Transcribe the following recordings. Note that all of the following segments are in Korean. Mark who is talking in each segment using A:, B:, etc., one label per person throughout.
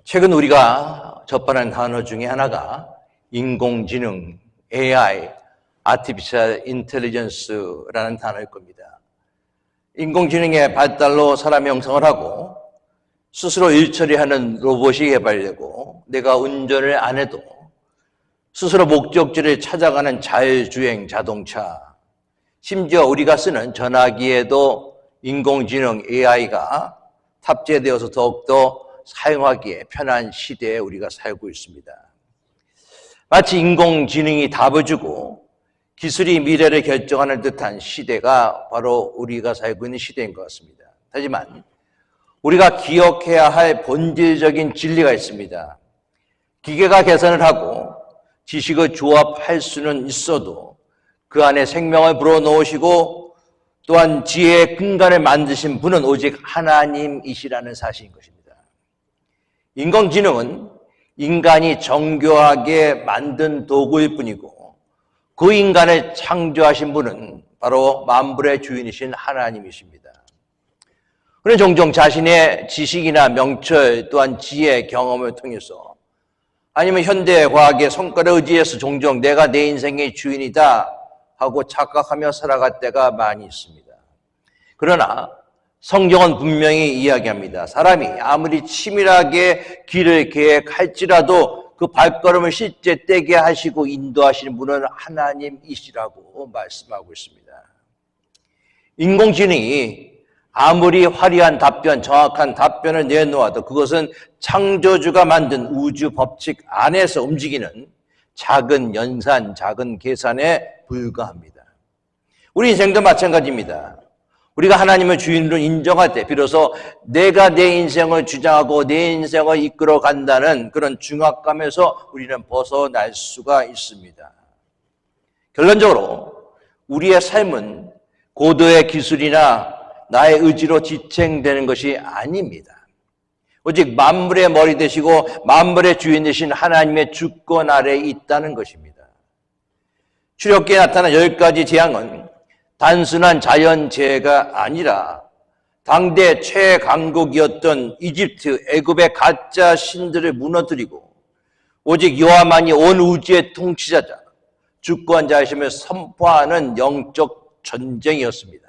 A: 최근 우리가 접하는 단어 중에 하나가 인공지능, AI, Artificial Intelligence라는 단어일 겁니다. 인공지능의 발달로 사람이 형성을 하고 스스로 일 처리하는 로봇이 개발되고 내가 운전을 안 해도 스스로 목적지를 찾아가는 자율주행 자동차, 심지어 우리가 쓰는 전화기에도 인공지능 AI가 탑재되어서 더욱더 사용하기에 편한 시대에 우리가 살고 있습니다. 마치 인공지능이 답을 주고 기술이 미래를 결정하는 듯한 시대가 바로 우리가 살고 있는 시대인 것 같습니다. 하지만 우리가 기억해야 할 본질적인 진리가 있습니다. 기계가 계산을 하고 지식을 조합할 수는 있어도 그 안에 생명을 불어넣으시고 또한 지혜의 근간을 만드신 분은 오직 하나님이시라는 사실인 것입니다. 인공지능은 인간이 정교하게 만든 도구일 뿐이고 그 인간을 창조하신 분은 바로 만물의 주인이신 하나님이십니다. 그는 종종 자신의 지식이나 명철 또한 지혜, 경험을 통해서 아니면 현대과학의 성과를 의지해서 종종 내가 내 인생의 주인이다 하고 착각하며 살아갈 때가 많이 있습니다. 그러나 성경은 분명히 이야기합니다. 사람이 아무리 치밀하게 길을 계획할지라도 그 발걸음을 실제 떼게 하시고 인도하시는 분은 하나님이시라고 말씀하고 있습니다. 인공지능이 아무리 화려한 답변, 정확한 답변을 내놓아도 그것은 창조주가 만든 우주 법칙 안에서 움직이는 작은 연산, 작은 계산에 불과합니다. 우리 인생도 마찬가지입니다. 우리가 하나님을 주인으로 인정할 때 비로소 내가 내 인생을 주장하고 내 인생을 이끌어 간다는 그런 중압감에서 우리는 벗어날 수가 있습니다. 결론적으로 우리의 삶은 고도의 기술이나 나의 의지로 지탱되는 것이 아닙니다. 오직 만물의 머리 되시고 만물의 주인 되신 하나님의 주권 아래에 있다는 것입니다. 출애굽기에 나타난 10가지 재앙은 단순한 자연재해가 아니라 당대 최강국이었던 이집트, 애굽의 가짜 신들을 무너뜨리고 오직 여호와만이 온 우주의 통치자자, 주권자이심을 선포하는 영적 전쟁이었습니다.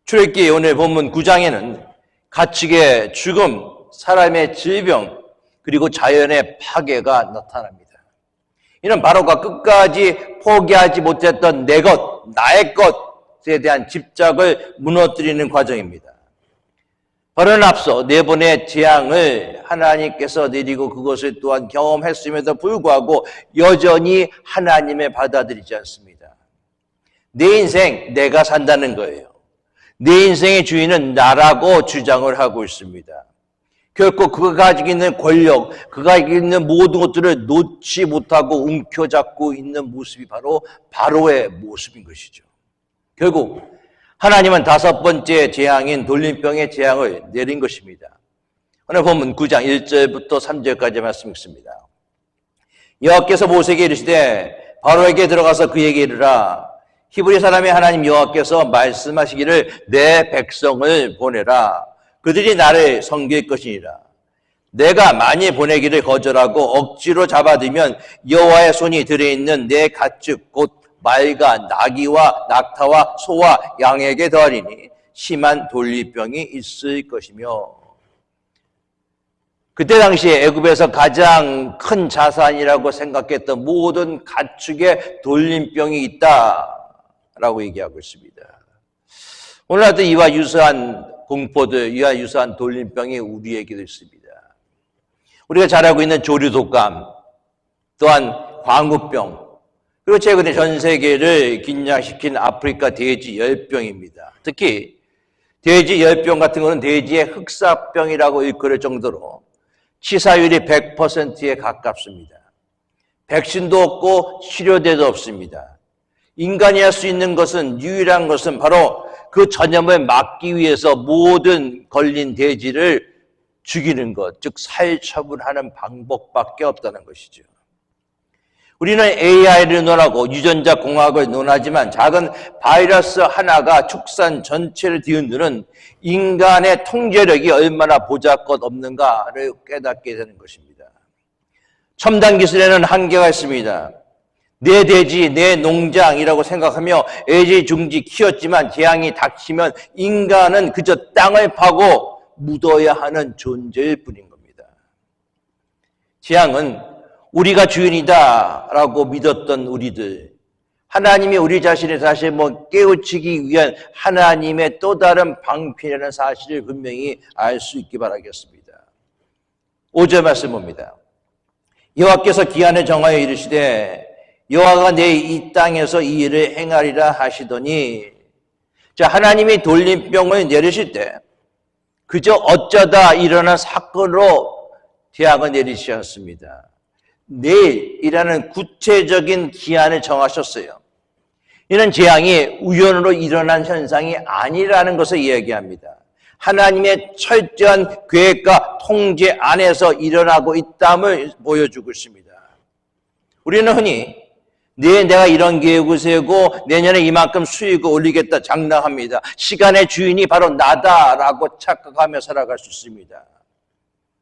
A: 출애굽기 오늘 본문 9장에는 가축의 죽음, 사람의 질병, 그리고 자연의 파괴가 나타납니다. 이는 바로가 끝까지 포기하지 못했던 내 것, 나의 것에 대한 집착을 무너뜨리는 과정입니다. 바로는 앞서 네 번의 재앙을 하나님께서 내리고 그것을 또한 경험했음에도 불구하고 여전히 하나님을 받아들이지 않습니다. 내 인생 내가 산다는 거예요. 내 인생의 주인은 나라고 주장을 하고 있습니다. 결코 그가 가지고 있는 권력, 그가 가지고 있는 모든 것들을 놓지 못하고 움켜잡고 있는 모습이 바로 바로의 모습인 것이죠. 결국 하나님은 5번째 재앙인 돌림병의 재앙을 내린 것입니다. 오늘 본문 9장 1절부터 3절까지 말씀 읽습니다. 여호와께서 모세에게 이르시되 바로에게 들어가서 그에게 이르라. 히브리 사람의 하나님 여호와께서 말씀하시기를 내 백성을 보내라. 그들이 나를 섬길 것이니라. 내가 만일 보내기를 거절하고 억지로 잡아들면 여호와의 손이 들어있는 내 가축 곧 말과 나귀와 낙타와 소와 양에게 더하리니 심한 돌리병이 있을 것이며. 그때 당시에 애굽에서 가장 큰 자산이라고 생각했던 모든 가축에 돌림병이 있다라고 얘기하고 있습니다. 오늘날도 이와 유사한 공포들, 이와 유사한 돌림병이 우리에게도 있습니다. 우리가 잘 알고 있는 조류독감, 또한 광우병, 그리고 최근에 전 세계를 긴장시킨 아프리카 돼지 열병입니다. 특히 돼지 열병 같은 거는 돼지의 흑사병이라고 일컬을 정도로 치사율이 100%에 가깝습니다. 백신도 없고 치료제도 없습니다. 인간이 할 수 있는 것은, 유일한 것은 바로 그 전염을 막기 위해서 모든 걸린 돼지를 죽이는 것, 즉 살처분하는 방법밖에 없다는 것이죠. 우리는 AI를 논하고 유전자 공학을 논하지만 작은 바이러스 하나가 축산 전체를 뒤흔드는 인간의 통제력이 얼마나 보잘것없는가를 깨닫게 되는 것입니다. 첨단 기술에는 한계가 있습니다. 내 돼지, 내 농장이라고 생각하며 애지중지 키웠지만 재앙이 닥치면 인간은 그저 땅을 파고 묻어야 하는 존재일 뿐인 겁니다. 재앙은 우리가 주인이다라고 믿었던 우리들, 하나님이 우리 자신을 다시 깨우치기 위한 하나님의 또 다른 방편이라는 사실을 분명히 알 수 있기 바라겠습니다. 5절 말씀 봅니다. 여호와께서 기한을 정하여 이르시되 여호와가 내 이 땅에서 이 일을 행하리라 하시더니, 자, 하나님이 돌림병을 내리실 때 그저 어쩌다 일어난 사건으로 재앙을 내리시지 않습니다. 내일이라는 구체적인 기한을 정하셨어요. 이는 재앙이 우연으로 일어난 현상이 아니라는 것을 이야기합니다. 하나님의 철저한 계획과 통제 안에서 일어나고 있다음을 보여주고 있습니다. 우리는 흔히 내가 이런 계획을 세우고 내년에 이만큼 수익을 올리겠다 장담합니다. 시간의 주인이 바로 나다라고 착각하며 살아갈 수 있습니다.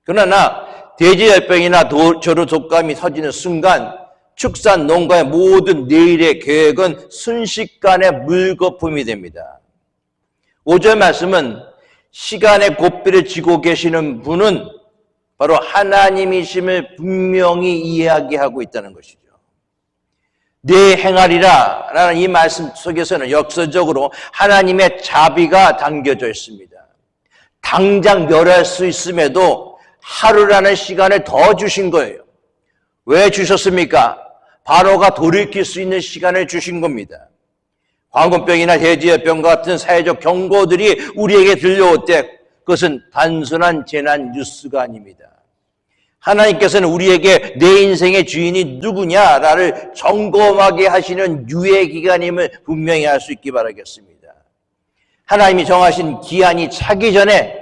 A: 그러나 대지열병이나 저로 독감이 터지는 순간 축산 농가의 모든 내일의 계획은 순식간에 물거품이 됩니다. 5절 말씀은 시간의 고삐를 쥐고 계시는 분은 바로 하나님이심을 분명히 이야기하고 있다는 것이죠. 내 행하리라 라는 이 말씀 속에서는 역사적으로 하나님의 자비가 담겨져 있습니다. 당장 멸할 수 있음에도 하루라는 시간을 더 주신 거예요. 왜 주셨습니까? 바로가 돌이킬 수 있는 시간을 주신 겁니다. 광우병이나 대지열병과 같은 사회적 경고들이 우리에게 들려올 때 그것은 단순한 재난 뉴스가 아닙니다. 하나님께서는 우리에게 내 인생의 주인이 누구냐를 점검하게 하시는 유예기간임을 분명히 알 수 있기 바라겠습니다. 하나님이 정하신 기한이 차기 전에,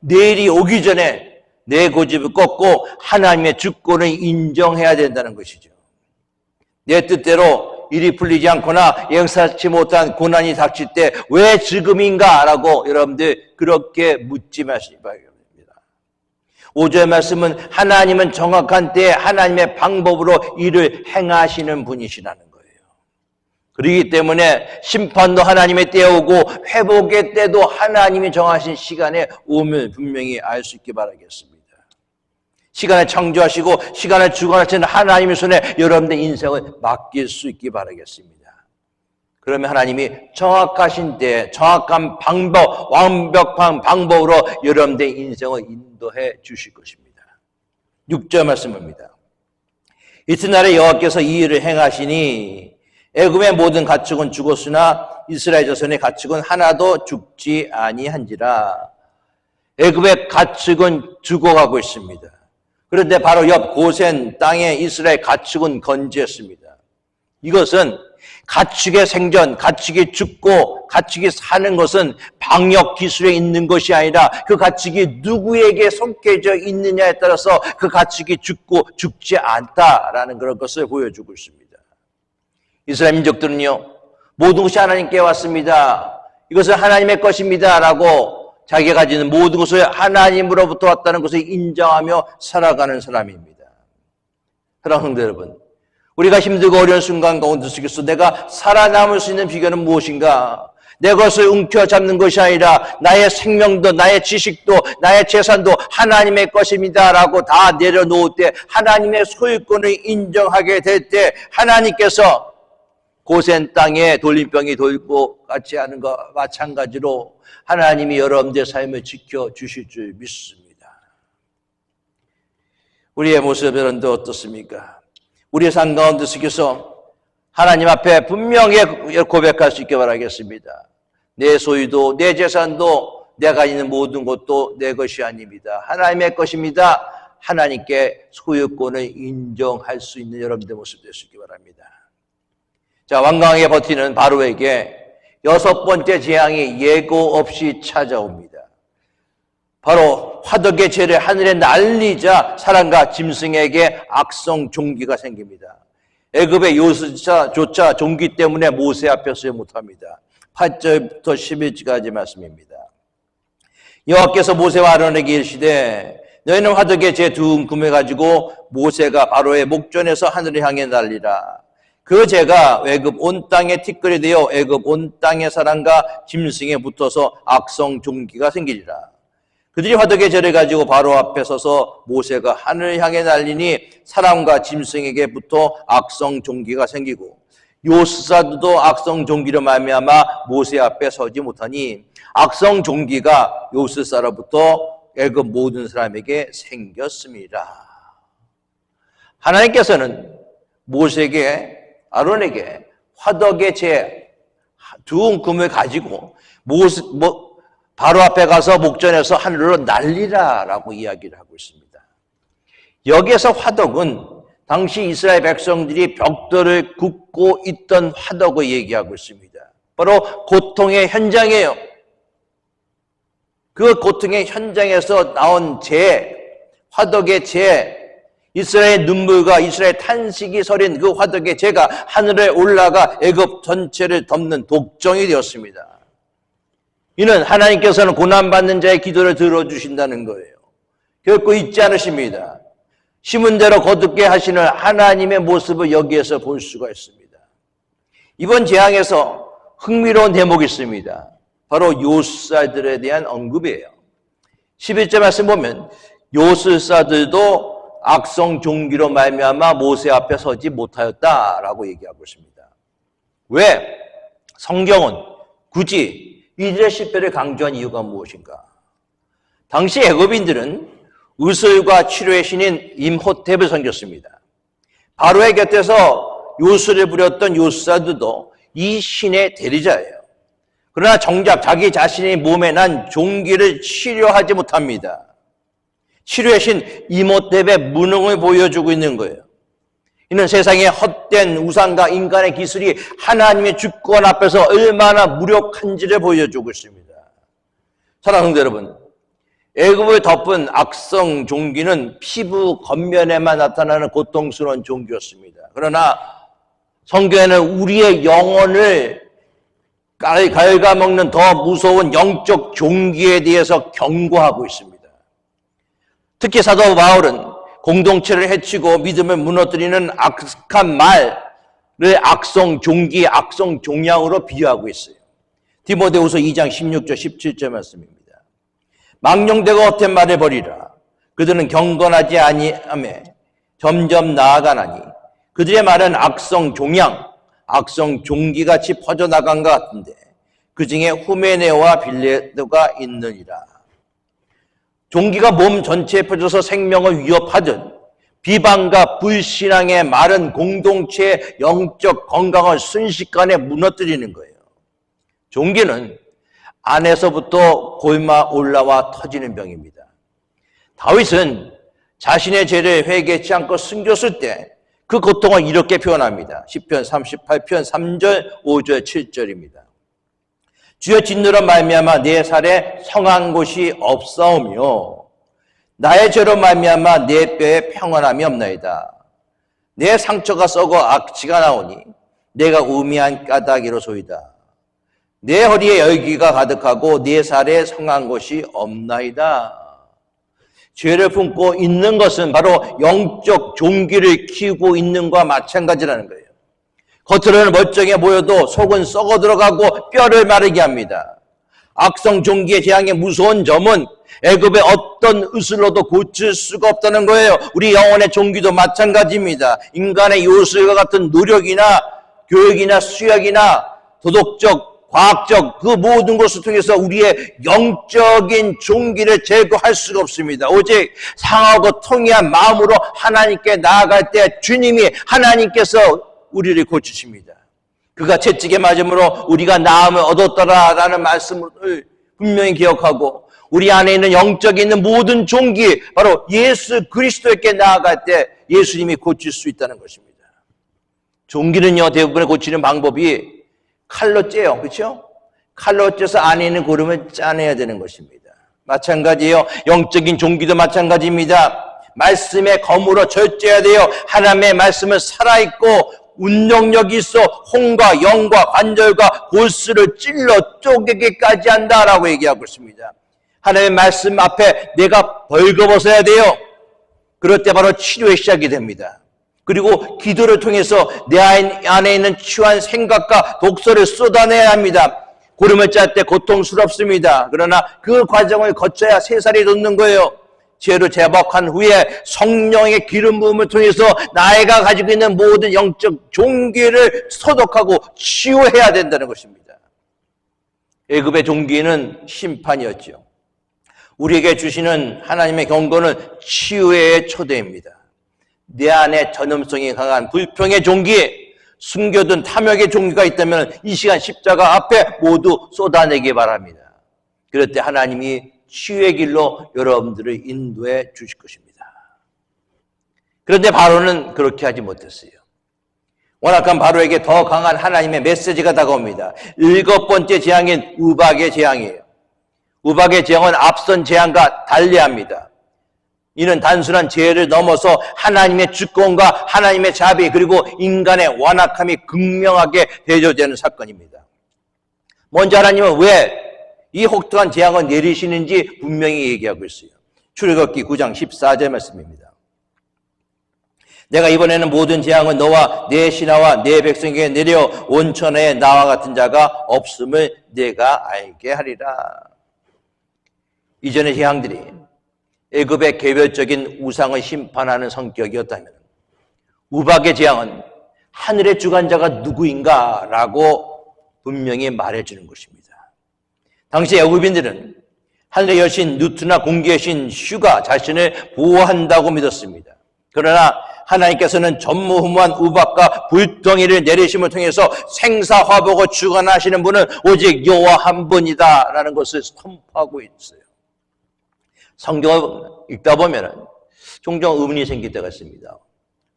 A: 내일이 오기 전에 내 고집을 꺾고 하나님의 주권을 인정해야 된다는 것이죠. 내 뜻대로 일이 풀리지 않거나 예상치 못한 고난이 닥칠 때 왜 지금인가라고 여러분들 그렇게 묻지 마시기 바랍니다. 5절 말씀은 하나님은 정확한 때에 하나님의 방법으로 일을 행하시는 분이시라는 거예요. 그렇기 때문에 심판도 하나님의 때에 오고 회복의 때도 하나님이 정하신 시간에 오면 분명히 알 수 있기 바라겠습니다. 시간을 창조하시고 시간을 주관하시는 하나님의 손에 여러분들 인생을 맡길 수 있기 바라겠습니다. 그러면 하나님이 정확하신 때 정확한 방법, 완벽한 방법으로 여러분들의 인생을 인도해 주실 것입니다. 6절 말씀입니다. 이튿날에 여호와께서 이 일을 행하시니 애굽의 모든 가축은 죽었으나 이스라엘 자손의 가축은 하나도 죽지 아니한지라. 애굽의 가축은 죽어가고 있습니다. 그런데 바로 옆 고센 땅에 이스라엘 가축은 건재했습니다. 이것은 가축의 생존, 가축이 죽고 가축이 사는 것은 방역 기술에 있는 것이 아니라 그 가축이 누구에게 속해져 있느냐에 따라서 그 가축이 죽고 죽지 않다라는 그런 것을 보여주고 있습니다. 이스라엘 민족들은요, 모든 것이 하나님께 왔습니다. 이것은 하나님의 것입니다 라고 자기가 가지는 모든 것을 하나님으로부터 왔다는 것을 인정하며 살아가는 사람입니다. 사랑하는 성도 여러분, 우리가 힘들고 어려운 순간 가운데 속에서 내가 살아남을 수 있는 비결은 무엇인가? 내 것을 움켜잡는 것이 아니라 나의 생명도 나의 지식도 나의 재산도 하나님의 것입니다 라고 다 내려놓을 때, 하나님의 소유권을 인정하게 될 때 하나님께서 고센 땅에 돌림병이 돌고 같이 하는 것과 마찬가지로 하나님이 여러분들의 삶을 지켜주실 줄 믿습니다. 우리의 모습 여러분들 어떻습니까? 우리의 삶 가운데 속에서 하나님 앞에 분명히 고백할 수 있게 바라겠습니다. 내 소유도 내 재산도 내가 있는 모든 것도 내 것이 아닙니다. 하나님의 것입니다. 하나님께 소유권을 인정할 수 있는 여러분들의 모습 될 수 있기 바랍니다. 자, 완강하게 버티는 바로에게 6번째 재앙이 예고 없이 찾아옵니다. 바로 화덕의 죄를 하늘에 날리자 사람과 짐승에게 악성 종기가 생깁니다. 애굽의 요술사조차 종기 때문에 모세 앞에 서지 못합니다. 8절부터 11절까지 말씀입니다. 여호와께서 모세와 아론에게 이르시되 너희는 화덕에 제 두 움금을 가지고 모세가 바로의 목전에서 하늘을 향해 날리라. 그 재가 애굽 온 땅에 티끌이 되어 애굽 온 땅의 사람과 짐승에 붙어서 악성 종기가 생기리라. 그들이 화덕의 재를 가지고 바로 앞에 서서 모세가 하늘을 향해 날리니 사람과 짐승에게 붙어 악성 종기가 생기고 요술사들도 악성 종기로 말미암아 모세 앞에 서지 못하니 악성 종기가 요술사로부터 애굽 모든 사람에게 생겼습니다. 하나님께서는 모세에게 아론에게 화덕의 재 두 움금을 가지고 바로 앞에 가서 목전에서 하늘로 날리라라고 이야기를 하고 있습니다. 여기에서 화덕은 당시 이스라엘 백성들이 벽돌을 굽고 있던 화덕을 얘기하고 있습니다. 바로 고통의 현장이에요. 그 고통의 현장에서 나온 재, 화덕의 재, 이스라엘 눈물과 이스라엘 탄식이 서린 그 화덕의 재가 하늘에 올라가 애굽 전체를 덮는 독정이 되었습니다. 이는 하나님께서는 고난받는 자의 기도를 들어주신다는 거예요. 결코 잊지 않으십니다. 심은 대로 거두게 하시는 하나님의 모습을 여기에서 볼 수가 있습니다. 이번 재앙에서 흥미로운 대목이 있습니다. 바로 요술사들에 대한 언급이에요. 11절 말씀 보면 요술사들도 악성 종기로 말미암아 모세 앞에 서지 못하였다라고 얘기하고 있습니다. 왜? 성경은 굳이 이들의 실패를 강조한 이유가 무엇인가? 당시 애굽인들은 의술과 치료의 신인 임호텝을 섬겼습니다. 바로의 곁에서 요술을 부렸던 요술사들도 이 신의 대리자예요. 그러나 정작 자기 자신의 몸에 난 종기를 치료하지 못합니다. 치료의 신 임호텝의 무능을 보여주고 있는 거예요. 이는 세상의 헛된 우상과 인간의 기술이 하나님의 주권 앞에서 얼마나 무력한지를 보여주고 있습니다. 사랑하는 성도 여러분, 애굽을 덮은 악성 종기는 피부 겉면에만 나타나는 고통스러운 종기였습니다. 그러나 성경에는 우리의 영혼을 갉아먹는 더 무서운 영적 종기에 대해서 경고하고 있습니다. 특히 사도 바울은 공동체를 해치고 믿음을 무너뜨리는 악한 말을 악성 종기, 악성 종양으로 비유하고 있어요. 디모데후서 2장 16절 17절 말씀입니다. 망령되고 헛된 말을 버리라. 그들은 경건하지 아니하며 점점 나아가나니 그들의 말은 악성 종양, 악성 종기같이 퍼져나간 것 같은데 그 중에 후메네오와 빌레도가 있느니라. 종기가 몸 전체에 퍼져서 생명을 위협하듯 비방과 불신앙의 말은 공동체의 영적 건강을 순식간에 무너뜨리는 거예요. 종기는 안에서부터 골마 올라와 터지는 병입니다. 다윗은 자신의 죄를 회개치 않고 숨겼을 때 그 고통을 이렇게 표현합니다. 시편 38편 3절, 5절, 7절입니다. 주여 진노로 말미암아 내 살에 성한 곳이 없사오며 나의 죄로 말미암아 내 뼈에 평안함이 없나이다. 내 상처가 썩어 악취가 나오니 내가 우미한 까닭이로소이다. 내 허리에 열기가 가득하고 내 살에 성한 곳이 없나이다. 죄를 품고 있는 것은 바로 영적 종기를 키우고 있는 것과 마찬가지라는 거예요. 겉으로는 멀쩡해 보여도 속은 썩어 들어가고 뼈를 마르게 합니다. 악성 종기의 재앙의 무서운 점은 애굽의 어떤 의술로도 고칠 수가 없다는 거예요. 우리 영혼의 종기도 마찬가지입니다. 인간의 요술과 같은 노력이나 교육이나 수학이나 도덕적 과학적 그 모든 것을 통해서 우리의 영적인 종기를 제거할 수가 없습니다. 오직 상하고 통이한 마음으로 하나님께 나아갈 때 주님이 하나님께서 우리를 고치십니다. 그가 채찍에 맞음으로 우리가 나음을 얻었더라라는 말씀을 분명히 기억하고 우리 안에 있는 영적에 있는 모든 종기 바로 예수 그리스도에게 나아갈 때 예수님이 고칠 수 있다는 것입니다. 종기는요 대부분의 고치는 방법이 칼로 째요. 그렇죠? 칼로 째서 안에 있는 고름을 짜내야 되는 것입니다. 마찬가지예요. 영적인 종기도 마찬가지입니다. 말씀의 검으로 절제해야 돼요. 하나님의 말씀은 살아있고 운동력이 있어 혼과 영과 관절과 골수를 찔러 쪼개기까지 한다라고 얘기하고 있습니다. 하나님의 말씀 앞에 내가 벌거벗어야 돼요. 그럴 때 바로 치료의 시작이 됩니다. 그리고 기도를 통해서 내 안에 있는 추한 생각과 독소를 쏟아내야 합니다. 고름을 짤 때 고통스럽습니다. 그러나 그 과정을 거쳐야 새 살이 돋는 거예요. 죄로 제복한 후에 성령의 기름 부음을 통해서 나이가 가지고 있는 모든 영적 종기를 소독하고 치유해야 된다는 것입니다. 애굽의 종기는 심판이었죠. 우리에게 주시는 하나님의 경고는 치유의 초대입니다. 내 안에 전염성이 강한 불평의 종기, 숨겨둔 탐욕의 종기가 있다면 이 시간 십자가 앞에 모두 쏟아내기 바랍니다. 그럴 때 하나님이 치유의 길로 여러분들을 인도해 주실 것입니다. 그런데 바로는 그렇게 하지 못했어요. 완악한 바로에게 더 강한 하나님의 메시지가 다가옵니다. 7번째 재앙인 우박의 재앙이에요. 우박의 재앙은 앞선 재앙과 달리합니다. 이는 단순한 죄를 넘어서 하나님의 주권과 하나님의 자비 그리고 인간의 완악함이 극명하게 대조되는 사건입니다. 먼저 하나님은 왜 이 혹독한 재앙을 내리시는지 분명히 얘기하고 있어요. 출애굽기 9장 14절 말씀입니다. 내가 이번에는 모든 재앙을 너와 내 신하와 내 백성에게 내려 온천에 나와 같은 자가 없음을 내가 알게 하리라. 이전의 재앙들이 애굽의 개별적인 우상을 심판하는 성격이었다면 우박의 재앙은 하늘의 주관자가 누구인가라고 분명히 말해주는 것입니다. 당시 애굽인들은 하늘의 여신 누트나 공기의 신 슈가 자신을 보호한다고 믿었습니다. 그러나 하나님께서는 전무후무한 우박과 불덩이를 내리심을 통해서 생사화복을 주관하시는 분은 오직 여호와 한 분이다라는 것을 선포하고 있어요. 성경을 읽다 보면 종종 의문이 생길 때가 있습니다.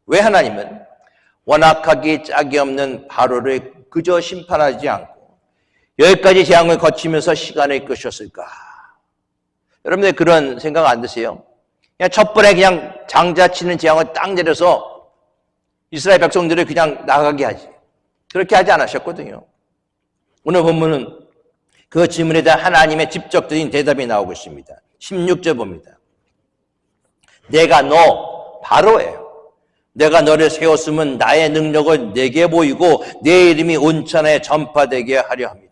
A: 왜 하나님은 완악하기 짝이 없는 바로를 그저 심판하지 않고 10가지 재앙을 거치면서 시간을 끄셨을까? 여러분들 그런 생각 안 드세요? 그냥 첫 번에 그냥 장자치는 재앙을 딱 내려서 이스라엘 백성들을 그냥 나가게 하지. 그렇게 하지 않으셨거든요. 오늘 본문은 그 질문에 대한 하나님의 직접적인 대답이 나오고 있습니다. 16절 봅니다. 내가 너 바로예요. 내가 너를 세웠으면 나의 능력을 내게 보이고 내 이름이 온천에 전파되게 하려 합니다.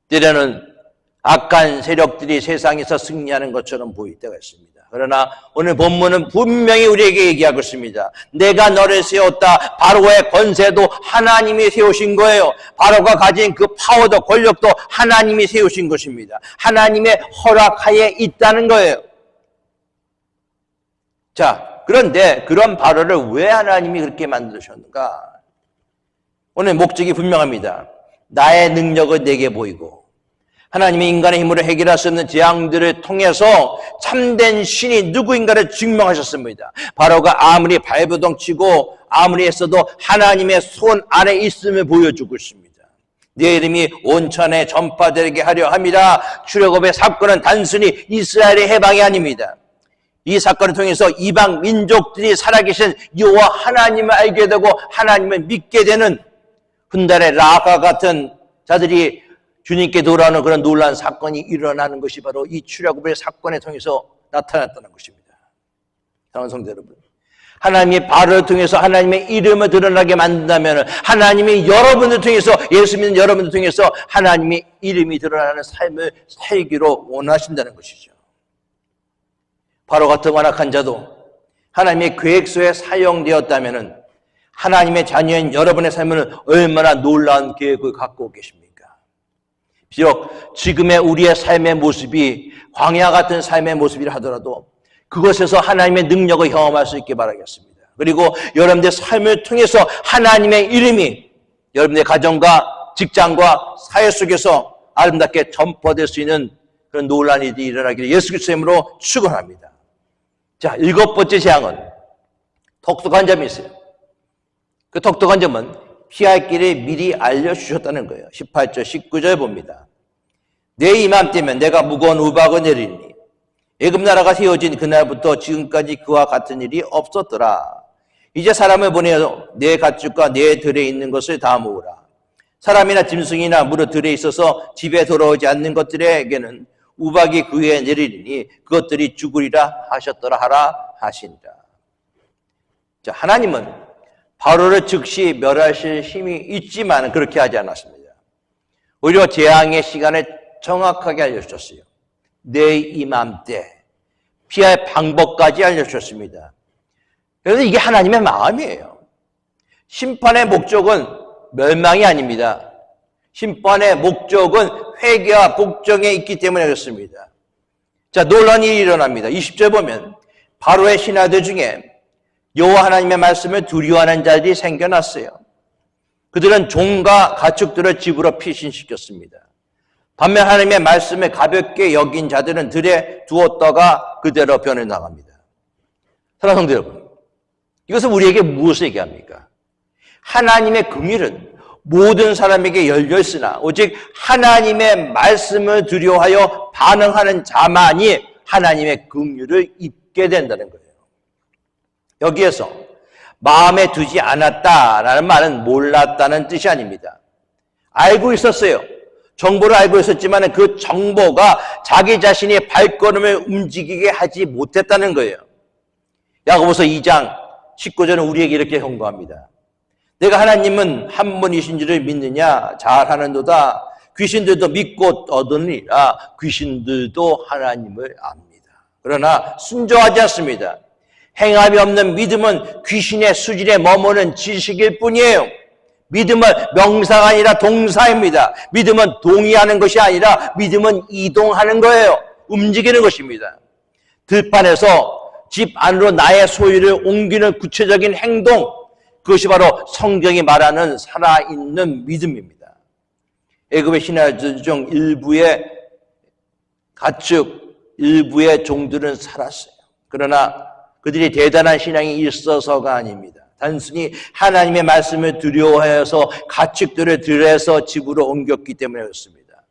A: 때로는 악한 세력들이 세상에서 승리하는 것처럼 보일 때가 있습니다. 그러나 오늘 본문은 분명히 우리에게 얘기하고 있습니다. 내가 너를 세웠다. 바로의 권세도 하나님이 세우신 거예요. 바로가 가진 그 파워도 권력도 하나님이 세우신 것입니다. 하나님의 허락하에 있다는 거예요. 자, 그런데 그런 바로를 왜 하나님이 그렇게 만드셨는가? 오늘 목적이 분명합니다. 나의 능력을 내게 보이고 하나님이 인간의 힘으로 해결할 수 없는 재앙들을 통해서 참된 신이 누구인가를 증명하셨습니다. 바로가 아무리 발버둥치고 아무리 했어도 하나님의 손 안에 있음을 보여주고 있습니다. 내 이름이 온천에 전파되게 하려 합니다. 출애굽의 사건은 단순히 이스라엘의 해방이 아닙니다. 이 사건을 통해서 이방 민족들이 살아계신 여호와 하나님을 알게 되고 하나님을 믿게 되는 훗날의 라합과 같은 자들이 주님께 돌아오는 그런 놀라운 사건이 일어나는 것이 바로 이 출애굽의 사건을 통해서 나타났다는 것입니다. 사랑하는 성도 여러분, 하나님이 바로를 통해서 하나님의 이름을 드러나게 만든다면 하나님이 여러분을 통해서 예수 믿는 여러분을 통해서 하나님의 이름이 드러나는 삶을 살기로 원하신다는 것이죠. 바로 같은 완악한 자도 하나님의 계획서에 사용되었다면 하나님의 자녀인 여러분의 삶은 얼마나 놀라운 계획을 갖고 계십니까? 비록 지금의 우리의 삶의 모습이 광야 같은 삶의 모습이라 하더라도 그것에서 하나님의 능력을 경험할 수 있게 바라겠습니다. 그리고 여러분의 삶을 통해서 하나님의 이름이 여러분의 가정과 직장과 사회 속에서 아름답게 전파될 수 있는 그런 놀라운 일이 일어나기를 예수 그리스도의 이름으로 축원합니다. 자, 7번째 재앙은 독특한 점이 있어요. 그 독특한 점은 피할 길을 미리 알려주셨다는 거예요. 18절 19절 봅니다. 내 이맘때면 내가 무거운 우박을 내리니 애굽 나라가 세워진 그날부터 지금까지 그와 같은 일이 없었더라. 이제 사람을 보내어 내 가축과 내 들에 있는 것을 다 모으라. 사람이나 짐승이나 무릇 들에 있어서 집에 돌아오지 않는 것들에게는 우박이 그 위에 내리리니 그것들이 죽으리라 하셨더라 하라 하시니라. 자, 하나님은 바로를 즉시 멸하실 힘이 있지만 그렇게 하지 않았습니다. 오히려 재앙의 시간을 정확하게 알려주셨어요. 내 이맘때 피할 방법까지 알려주셨습니다. 그래서 이게 하나님의 마음이에요. 심판의 목적은 멸망이 아닙니다. 심판의 목적은 회개와 복종에 있기 때문에 그렇습니다. 자, 놀라운 일이 일어납니다. 20절 보면 바로의 신하들 중에 여호와 하나님의 말씀을 두려워하는 자들이 생겨났어요. 그들은 종과 가축들을 집으로 피신시켰습니다. 반면 하나님의 말씀을 가볍게 여긴 자들은 들에 두었다가 그대로 변해나갑니다. 사랑하는 성도 여러분, 이것은 우리에게 무엇을 얘기합니까? 하나님의 긍휼은 모든 사람에게 열려있으나 오직 하나님의 말씀을 두려워하여 반응하는 자만이 하나님의 긍휼을 입게 된다는 거예요. 여기에서 마음에 두지 않았다라는 말은 몰랐다는 뜻이 아닙니다. 알고 있었어요. 정보를 알고 있었지만 그 정보가 자기 자신의 발걸음을 움직이게 하지 못했다는 거예요. 야고보서 2장 19절은 우리에게 이렇게 경고합니다. 내가 하나님은 한 분이신 줄을 믿느냐? 잘하는도다. 귀신들도 믿고 얻으니라. 귀신들도 하나님을 압니다. 그러나 순종하지 않습니다. 행함이 없는 믿음은 귀신의 수준에 머무는 지식일 뿐이에요. 믿음은 명사가 아니라 동사입니다. 믿음은 동의하는 것이 아니라 믿음은 이동하는 거예요. 움직이는 것입니다. 들판에서 집 안으로 나의 소유를 옮기는 구체적인 행동, 그것이 바로 성경이 말하는 살아있는 믿음입니다. 애굽의 신하들 중 일부의 가축, 일부의 종들은 살았어요. 그러나 그들이 대단한 신앙이 있어서가 아닙니다. 단순히 하나님의 말씀을 두려워해서 가축들을 들여서 집으로 옮겼기 때문에 그렇습니다.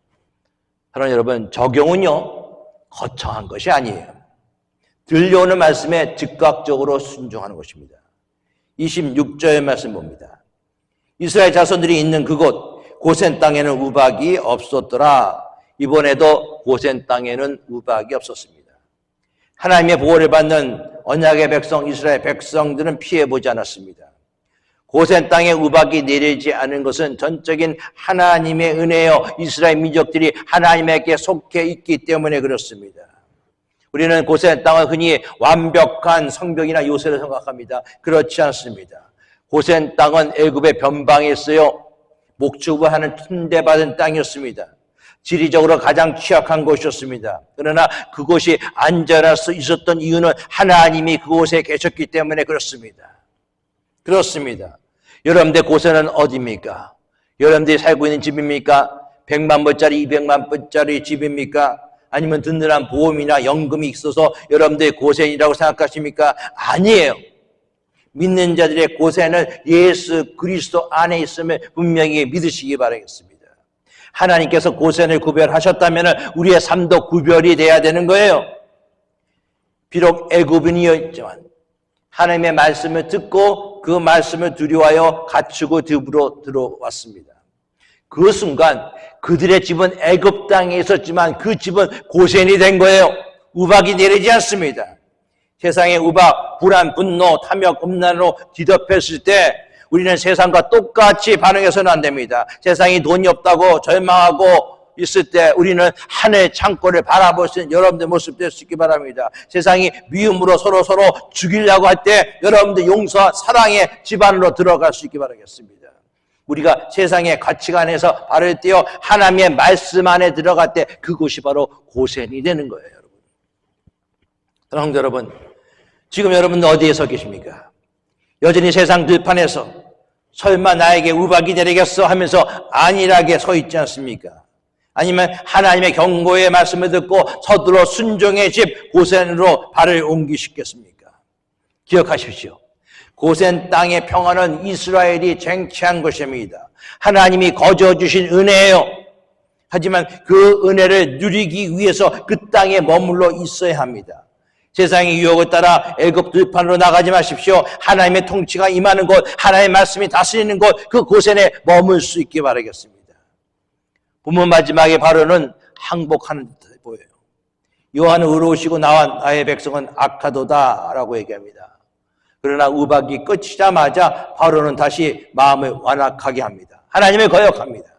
A: 사랑하는 여러분, 적용은요 거창한 것이 아니에요. 들려오는 말씀에 즉각적으로 순종하는 것입니다. 26절의 말씀 봅니다. 이스라엘 자손들이 있는 그곳 고센 땅에는 우박이 없었더라. 이번에도 고센 땅에는 우박이 없었습니다. 하나님의 보호를 받는 언약의 백성 이스라엘 백성들은 피해보지 않았습니다. 고센 땅에 우박이 내리지 않은 것은 전적인 하나님의 은혜요. 이스라엘 민족들이 하나님에게 속해 있기 때문에 그렇습니다. 우리는 고센 땅을 흔히 완벽한 성벽이나 요새로 생각합니다. 그렇지 않습니다. 고센 땅은 애굽의 변방에 있어요. 목축을 틈대받은 땅이었습니다. 지리적으로 가장 취약한 곳이었습니다. 그러나 그곳이 안전할 수 있었던 이유는 하나님이 그곳에 계셨기 때문에 그렇습니다. 그렇습니다. 여러분들 고센은 어디입니까? 여러분들이 살고 있는 집입니까? 100만 불짜리, 200만 불짜리 집입니까? 아니면 든든한 보험이나 연금이 있어서 여러분들의 고센이라고 생각하십니까? 아니에요. 믿는 자들의 고센은 예수 그리스도 안에 있음을 분명히 믿으시기 바라겠습니다. 하나님께서 고센을 구별하셨다면 우리의 삶도 구별이 돼야 되는 거예요. 비록 애굽인이었지만 하나님의 말씀을 듣고 그 말씀을 두려워하여 갖추고 듭으로 들어왔습니다. 그 순간 그들의 집은 애굽 땅에 있었지만 그 집은 고센이 된 거예요. 우박이 내리지 않습니다. 세상의 우박, 불안, 분노, 탐욕, 음란으로 뒤덮였을 때 우리는 세상과 똑같이 반응해서는 안 됩니다. 세상이 돈이 없다고 절망하고 있을 때 우리는 하늘 창고를 바라볼 수 있는 여러분들 모습 될 수 있기 바랍니다. 세상이 미움으로 서로 죽이려고 할 때 여러분들 용서와 사랑의 집안으로 들어갈 수 있기 바라겠습니다. 우리가 세상의 가치관에서 발을 떼어 하나님의 말씀 안에 들어갈 때 그곳이 바로 고센이 되는 거예요. 여러분. 사랑하는 여러분, 지금 여러분들 어디에 서 계십니까? 여전히 세상 들판에서 설마 나에게 우박이 내리겠어 하면서 안일하게 서 있지 않습니까? 아니면 하나님의 경고의 말씀을 듣고 서둘러 순종의 집 고센으로 발을 옮기시겠습니까? 기억하십시오. 고센 땅의 평화는 이스라엘이 쟁취한 것입니다. 하나님이 거저 주신 은혜예요. 하지만 그 은혜를 누리기 위해서 그 땅에 머물러 있어야 합니다. 세상의 유혹을 따라 애굽 들판으로 나가지 마십시오. 하나님의 통치가 임하는 곳, 하나님의 말씀이 다스리는 곳, 그곳에 머물 수 있게 바라겠습니다. 본문 마지막에 바로는 항복하는 듯해 보여요. 여호와는 의로우시고 나의 백성은 악하도다라고 얘기합니다. 그러나 우박이 끝이자마자 바로는 다시 마음을 완악하게 합니다. 하나님을 거역합니다.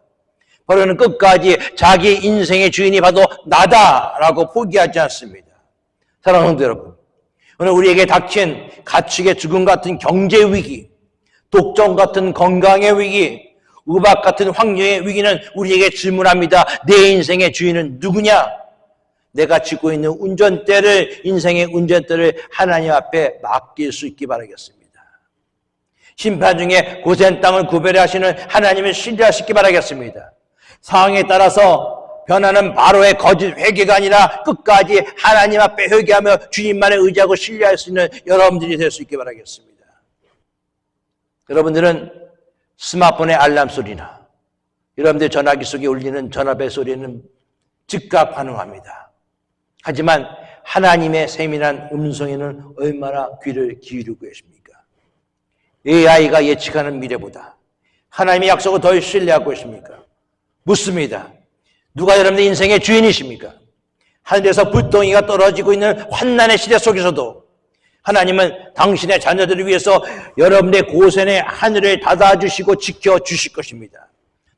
A: 바로는 끝까지 자기 인생의 주인이 바로 나다라고 포기하지 않습니다. 사랑하는 성도 여러분, 오늘 우리에게 닥친 가축의 죽음 같은 경제 위기, 독점 같은 건강의 위기, 우박 같은 환경의 위기는 우리에게 질문합니다. 내 인생의 주인은 누구냐? 내가 쥐고 있는 인생의 운전대를 하나님 앞에 맡길 수 있기 바라겠습니다. 심판 중에 고센 땅을 구별하시는 하나님을 신뢰하시기 바라겠습니다. 상황에 따라서 변하는 바로의 거짓 회개가 아니라 끝까지 하나님 앞에 회개하며 주님만을 의지하고 신뢰할 수 있는 여러분들이 될 수 있게 바라겠습니다. 여러분들은 스마트폰의 알람 소리나 여러분들 전화기 속에 울리는 전화벨 소리는 즉각 반응합니다. 하지만 하나님의 세밀한 음성에는 얼마나 귀를 기울이고 계십니까? AI가 예측하는 미래보다 하나님의 약속을 더 신뢰하고 계십니까? 묻습니다. 누가 여러분의 인생의 주인이십니까? 하늘에서 불덩이가 떨어지고 있는 환난의 시대 속에서도 하나님은 당신의 자녀들을 위해서 여러분의 고센의 하늘을 닫아주시고 지켜주실 것입니다.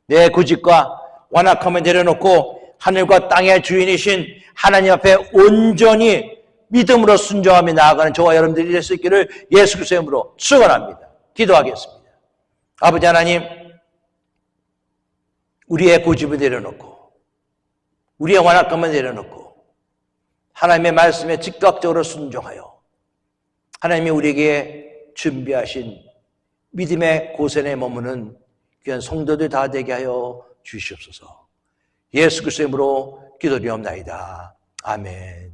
A: 내 구직과 완악함을 내려놓고 하늘과 땅의 주인이신 하나님 앞에 온전히 믿음으로 순종하며 나아가는 저와 여러분들이 될 수 있기를 예수 그리스도의 이름으로 축원합니다. 기도하겠습니다. 아버지 하나님, 우리의 고집을 내려놓고 우리의 완악함을 내려놓고 하나님의 말씀에 즉각적으로 순종하여 하나님이 우리에게 준비하신 믿음의 고센에 머무는 귀한 성도들 다 되게 하여 주시옵소서. 예수 그리스도의 이름으로 기도드리옵나이다. 아멘.